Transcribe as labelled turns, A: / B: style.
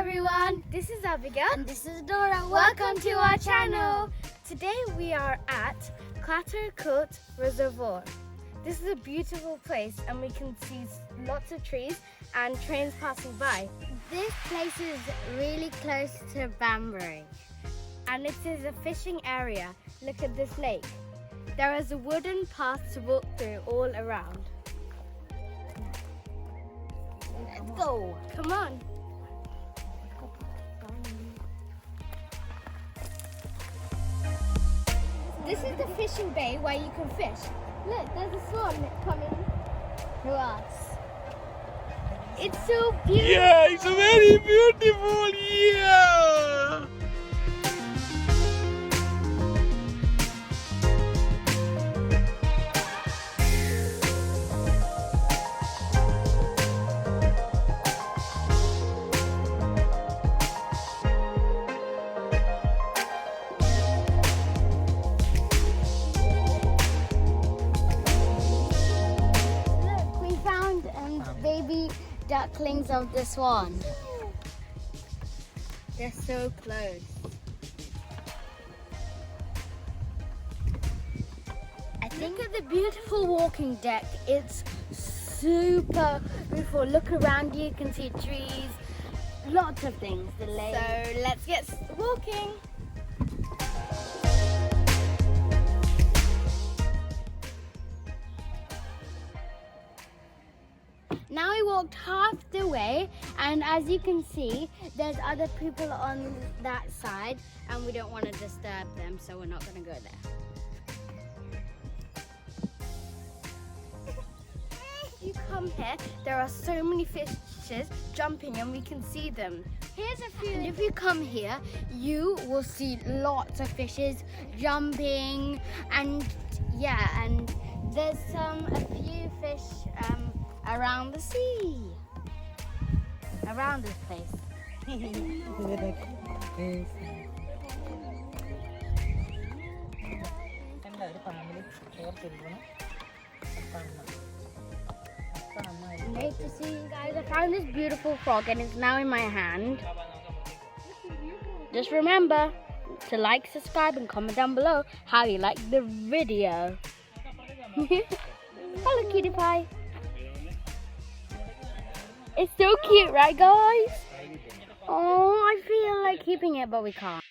A: everyone, this is Abigail
B: and this is Dora.
A: Welcome to our channel. Today we are at Clattercote Reservoir. This is a beautiful place and we can see lots of trees and trains passing by.
B: This place is really close to Banbury.
A: And it is a fishing area. Look at this lake. There is a wooden path to walk through all around.
B: Let's go.
A: Come on. This is the fishing bay where you can fish. Look, there's a swan coming to us. It's so beautiful.
C: Yeah, it's very beautiful. Yeah.
B: Look, we found baby ducklings of the swan. They're so close.
A: Look at the beautiful walking deck. It's super beautiful. Look around you can see trees, lots of things. The lake. So let's get walking. Now we walked half the way, and as you can see, there's other people on that side, and we don't want to disturb them, so we're not going to go there. If you come here, there are so many fishes jumping, and we can see them. Here's a few. And if you come here, you will see lots of fishes jumping, and yeah, and there's a few fish around the sea, around this place. Nice to see you guys. I found this beautiful frog and it's now in my hand. Just remember to like, subscribe and comment down below how you like the video. Hello, cutie pie. It's so cute, right guys? Oh, I feel like keeping it, but we can't.